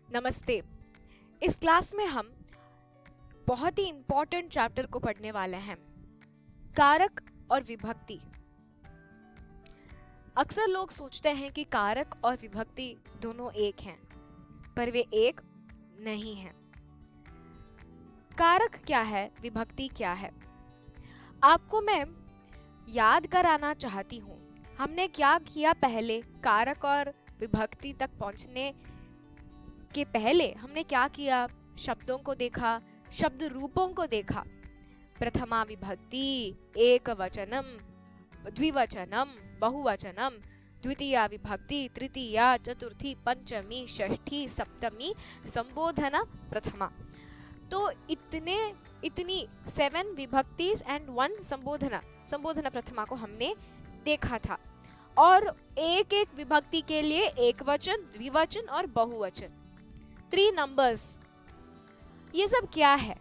नमस्ते। इस क्लास में हम बहुत ही इम्पोर्टेंट चैप्टर को पढ़ने वाले हैं, कारक और विभक्ति। अक्सर लोग सोचते हैं कि कारक और विभक्ति दोनों एक हैं, पर वे एक नहीं हैं। कारक क्या है, विभक्ति क्या है, आपको मैं याद कराना चाहती हूँ। हमने क्या किया पहले, कारक और विभक्ति तक पहुंचने के पहले हमने क्या किया, शब्दों को देखा, शब्द रूपों को देखा। प्रथमा विभक्ति, एक वचनम, द्विवचनम, बहुवचनम, द्वितीया विभक्ति, तृतीया, चतुर्थी, पंचमी, षष्ठी, सप्तमी, संबोधना प्रथमा। तो इतनी 7 विभक्तिज एंड 1 संबोधना प्रथमा को हमने देखा था। और एक एक विभक्ति के लिए एक वचन, द्विवचन और बहुवचन, 3 नंबर्स। ये सब क्या है,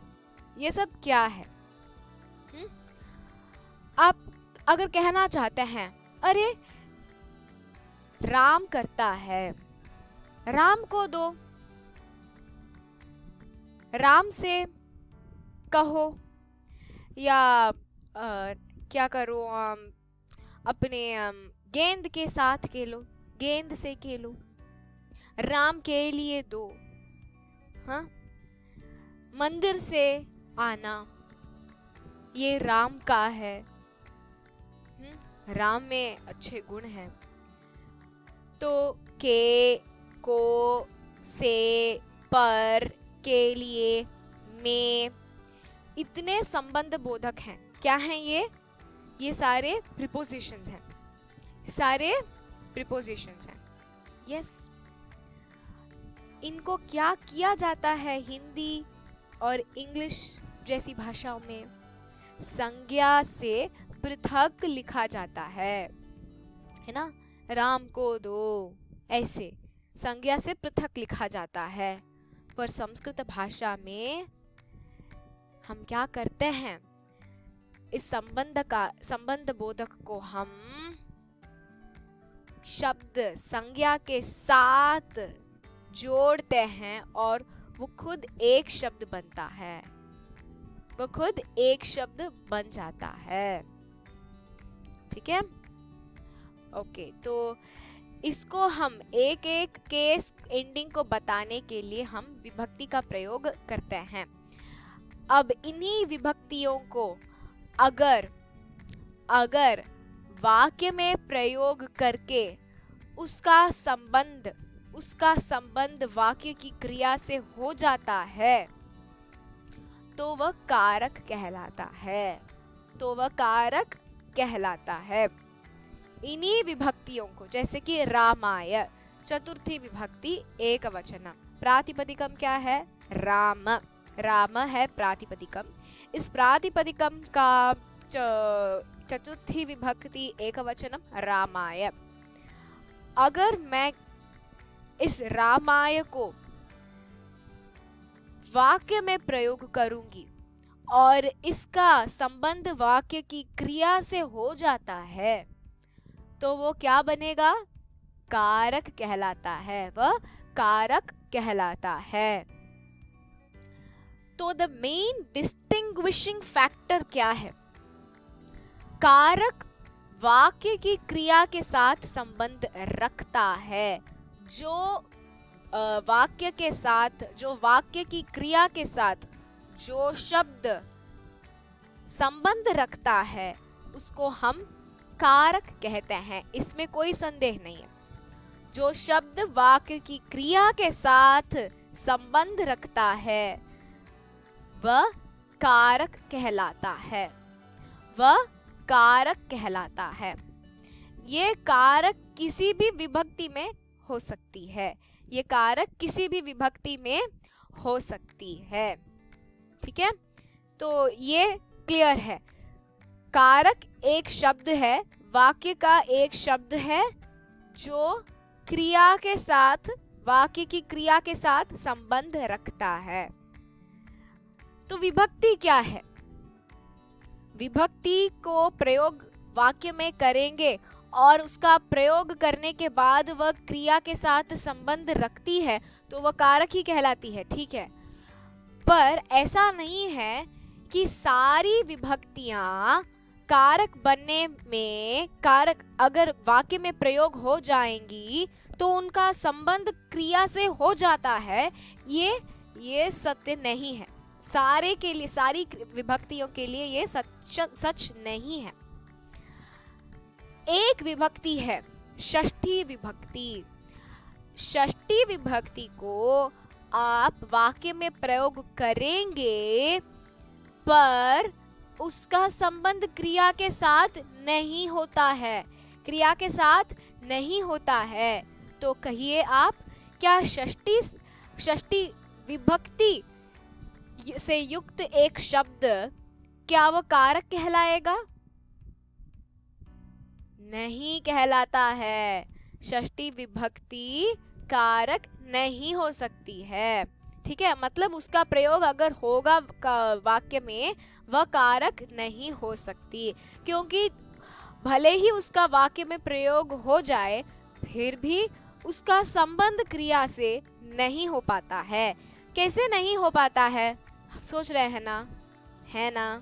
ये सब क्या है? आप अगर कहना चाहते हैं, अरे राम करता है, राम को दो, राम से कहो, या क्या करो, अपने गेंद के साथ खेलो, गेंद से खेलो, राम के लिए दो, हाँ, मंदिर से आना, ये राम का है, राम में अच्छे गुण हैं। तो के, को, से, पर, के लिए, में, इतने संबंध बोधक हैं। क्या हैं ये सारे प्रीपोजिशंस हैं, सारे प्रीपोजिशंस हैं। यस, इनको क्या किया जाता है हिंदी और इंग्लिश जैसी भाषाओं में? संज्ञा से पृथक लिखा जाता है ना? राम को दो, ऐसे संज्ञा से पृथक लिखा जाता है। पर संस्कृत भाषा में हम क्या करते हैं, इस संबंध बोधक को हम शब्द संज्ञा के साथ जोड़ते हैं और वो खुद एक शब्द बनता है, वो खुद एक शब्द बन जाता है। ठीक है, ओके। तो इसको हम एक एक केस एंडिंग को बताने के लिए हम विभक्ति का प्रयोग करते हैं। अब इन्हीं विभक्तियों को अगर वाक्य में प्रयोग करके उसका संबंध वाक्य की क्रिया से हो जाता है, तो वह कारक कहलाता है, इन्हीं विभक्तियों को, जैसे कि रामाय, चतुर्थी विभक्ति, एक वचन, प्रातिपदिकम क्या है? राम, राम है प्रातिपदिकम। इस प्रातिपदिकम का चतुर्थी विभक्ति एक वचनम, रामाय। अगर मैं इस रामाय को वाक्य में प्रयोग करूंगी और इसका संबंध वाक्य की क्रिया से हो जाता है, तो वो क्या बनेगा? कारक कहलाता है, वह कारक कहलाता है। तो द मेन डिस्टिंग्विशिंग फैक्टर क्या है? कारक वाक्य की क्रिया के साथ संबंध रखता है। जो वाक्य की क्रिया के साथ जो शब्द संबंध रखता है, उसको हम कारक कहते हैं, इसमें कोई संदेह नहीं है। जो शब्द वाक्य की क्रिया के साथ संबंध रखता है वह कारक कहलाता है, वह कारक कहलाता है। ये कारक किसी भी विभक्ति में हो सकती है, ये कारक किसी भी विभक्ति में हो सकती है। ठीक है, तो ये क्लियर है। कारक एक शब्द है, वाक्य का एक शब्द है जो क्रिया के साथ, वाक्य की क्रिया के साथ संबंध रखता है। तो विभक्ति क्या है? विभक्ति को प्रयोग वाक्य में करेंगे और उसका प्रयोग करने के बाद वह क्रिया के साथ संबंध रखती है तो वह कारक ही कहलाती है, ठीक है। पर ऐसा नहीं है कि सारी विभक्तियां कारक बनने में, कारक अगर वाक्य में प्रयोग हो जाएंगी तो उनका संबंध क्रिया से हो जाता है, ये सत्य नहीं है। सारे के लिए, सारी विभक्तियों के लिए ये सच नहीं है। एक विभक्ति है षष्ठी विभक्ति। षष्ठी विभक्ति को आप वाक्य में प्रयोग करेंगे पर उसका संबंध क्रिया के साथ नहीं होता है, क्रिया के साथ नहीं होता है। तो कहिए आप, क्या षष्ठी विभक्ति से युक्त एक शब्द क्या वो कारक कहलाएगा? नहीं कहलाता है। षष्ठी विभक्ति कारक नहीं हो सकती है, ठीक है। मतलब उसका प्रयोग अगर होगा वाक्य में, वह कारक नहीं हो सकती, क्योंकि भले ही उसका वाक्य में प्रयोग हो जाए फिर भी उसका संबंध क्रिया से नहीं हो पाता है। कैसे नहीं हो पाता है? सोच रहे हैं ना, है ना?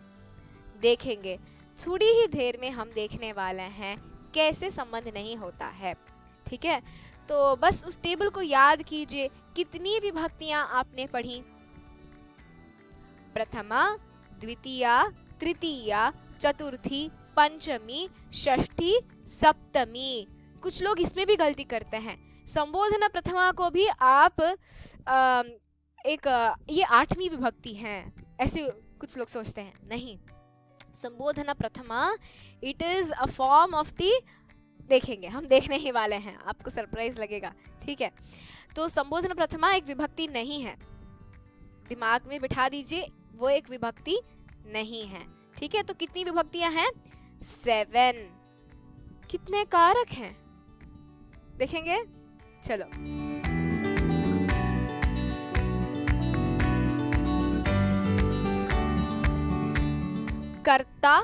देखेंगे, थोड़ी ही देर में हम देखने वाले हैं कैसे संबंध नहीं होता है, ठीक है। तो बस उस टेबल को याद कीजिए। कितनी विभक्तियां आपने पढ़ी? प्रथमा, द्वितीया, तृतीया, चतुर्थी, पंचमी, षष्ठी, सप्तमी। कुछ लोग इसमें भी गलती करते हैं। संबोधन प्रथमा को भी आप ये आठवीं विभक्ति है, ऐसे कुछ लोग सोचते हैं। नहीं, संबोधन प्रथमा it is a form of the, देखेंगे, हम देखने ही वाले हैं, आपको सरप्राइज लगेगा, ठीक है। तो संबोधन प्रथमा एक विभक्ति नहीं है, दिमाग में बिठा दीजिए, वो एक विभक्ति नहीं है, ठीक है। तो कितनी विभक्तियां हैं? 7। कितने कारक हैं देखेंगे, चलो। कर्ता,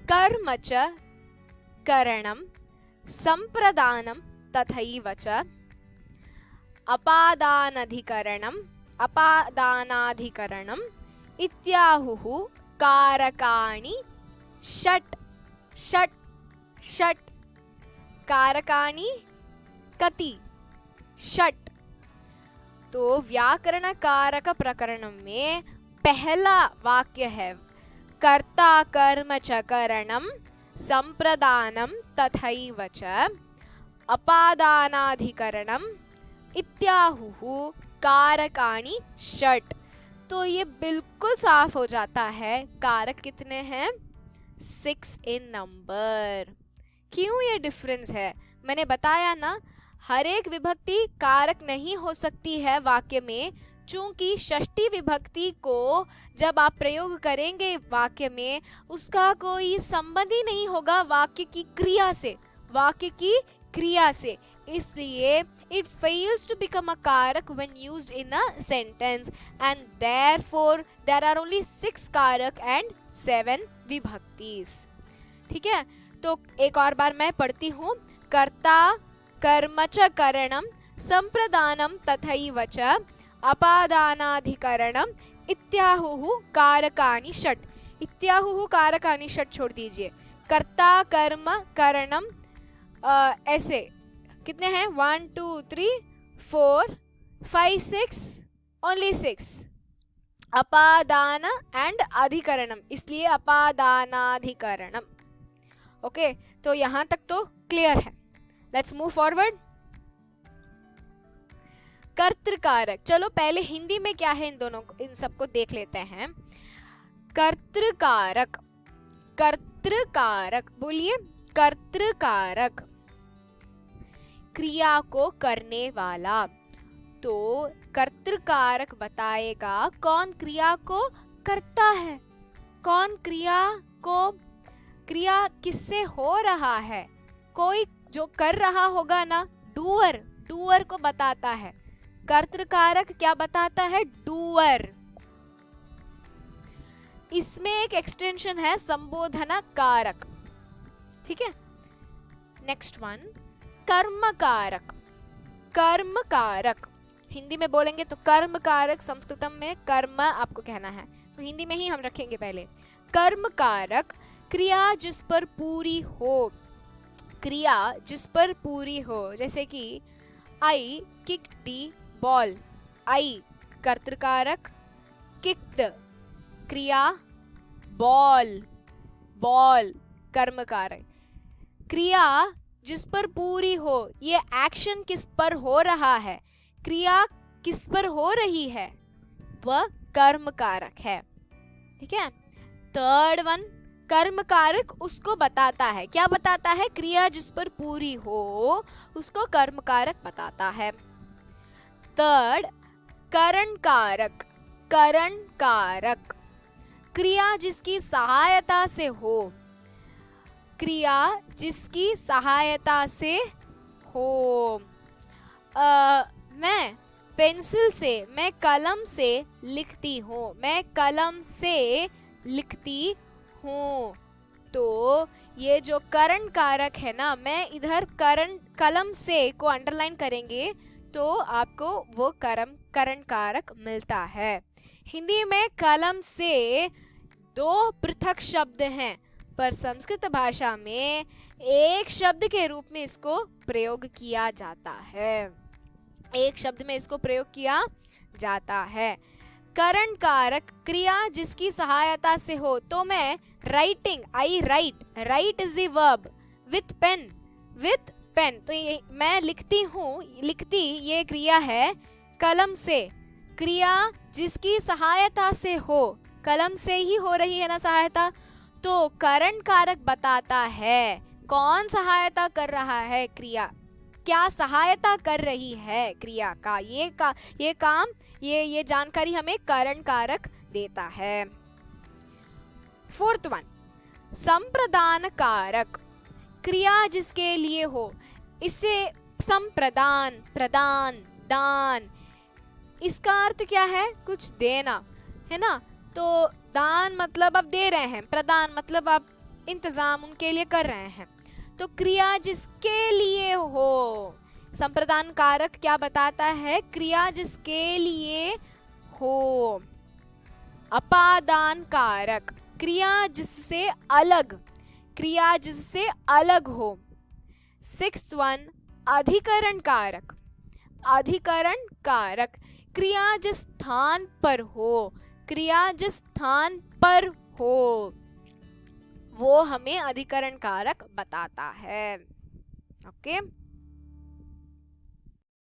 कर्म च, करणम, संप्रदानम तथैव च, अपादानाधिकरणम इत्याहुः कारकाणि षट्। कारकाणि कति? षट्। तो व्याकरण कारक प्रकरण में पहला वाक्य है कर्ता कर्म च करणम संप्रदानम तथैव च अपादानाधिकरणम इत्याहुः कारकाणि षट्। तो ये बिल्कुल साफ हो जाता है कारक कितने हैं? 6 इन नंबर। क्यों ये डिफरेंस है? मैंने बताया ना, हर एक विभक्ति कारक नहीं हो सकती है वाक्य में, चूंकि षष्ठी विभक्ति को जब आप प्रयोग करेंगे वाक्य में, उसका कोई संबंध ही नहीं होगा वाक्य की क्रिया से, वाक्य की क्रिया से। इसलिए it fails to become a karak when used in a sentence, and therefore there are only 6 karak and 7 vibhaktis। ठीक है, तो एक और बार मैं पढ़ती हूँ। कर्ता कर्म च करणम संप्रदानम तथैव च अपादानाधिकरणम इत्याहुः कारकाणि षट्। इत्याहुः कारकाणि षट् छोड़ दीजिए। कर्ता कर्म करणम ऐसे कितने हैं? 1 2 3 4 5 6, ओनली 6। अपादान एंड अधिकरणम, इसलिए अपादानाधिकरणम। ओके, तो यहां तक तो क्लियर है। Let's move forward. कर्तृकारक, चलो पहले हिंदी में क्या है इन दोनों को, इन सबको देख लेते हैं। कर्तृकारक, कर्तृकारक बोलिए। कर्तृकारक क्रिया को करने वाला। तो कर्तृकारक बताएगा कौन क्रिया को करता है, कौन क्रिया को, क्रिया किससे हो रहा है। कोई जो कर रहा होगा ना, डूअर, डूअर को बताता है। कर्तृकारक क्या बताता है? डूअर। इसमें एक एक्सटेंशन है संबोधन कारक। ठीक है, नेक्स्ट वन, कर्म कारक। कर्म कारक हिंदी में बोलेंगे तो कर्म कारक, संस्कृतम में कर्म आपको कहना है, तो हिंदी में ही हम रखेंगे पहले। कर्म कारक क्रिया जिस पर पूरी हो, क्रिया जिस पर पूरी हो, जैसे कि I kicked the ball, I कर्तृकारक, किक्ड क्रिया, बॉल बॉल कर्म कारक। क्रिया जिस पर पूरी हो, ये एक्शन किस पर हो रहा है, क्रिया किस पर हो रही है, वह कर्म कारक है। ठीक है। थर्ड वन, कर्म कारक उसको बताता है, क्या बताता है, क्रिया जिस पर पूरी हो उसको कर्म कारक बताता है। थर्ड, करण कारक। करण कारक क्रिया जिसकी सहायता से हो, क्रिया जिसकी सहायता से हो। मैं पेंसिल से, मैं कलम से लिखती हूँ, मैं कलम से लिखती हूँ। तो ये जो करण कारक है ना, मैं इधर करण कलम से को अंडरलाइन करेंगे तो आपको वो करण कारक मिलता है। हिंदी में कलम से दो पृथक शब्द हैं, पर संस्कृत भाषा में एक शब्द के रूप में इसको प्रयोग किया जाता है, एक शब्द में इसको प्रयोग किया जाता है। करण कारक क्रिया जिसकी सहायता से हो, तो मैं writing, I write, write is the verb, with pen, with pen, तो ये मैं लिखती हूँ, लिखती ये क्रिया है। कलम से क्रिया जिसकी सहायता से हो, कलम से ही हो रही है ना सहायता, तो करण कारक बताता है कौन सहायता कर रहा है, क्रिया क्या सहायता कर रही है क्रिया का, ये काम, ये जानकारी हमें करण कारक देता है। फोर्थ वन, संप्रदान कारक क्रिया जिसके लिए हो, इससे संप्रदान, प्रदान, दान, इसका अर्थ क्या है, कुछ देना है ना, तो दान मतलब आप दे रहे हैं, प्रदान मतलब आप इंतजाम उनके लिए कर रहे हैं, तो क्रिया जिसके लिए हो, संप्रदान कारक क्या बताता है, क्रिया जिसके लिए हो। अपादान कारक क्रिया जिससे अलग, क्रिया जिससे अलग हो। सिक्स्थ वन, अधिकरण कारक। अधिकरण कारक क्रिया जिस स्थान पर हो, क्रिया जिस स्थान पर हो वो हमें अधिकरण कारक बताता है। ओके।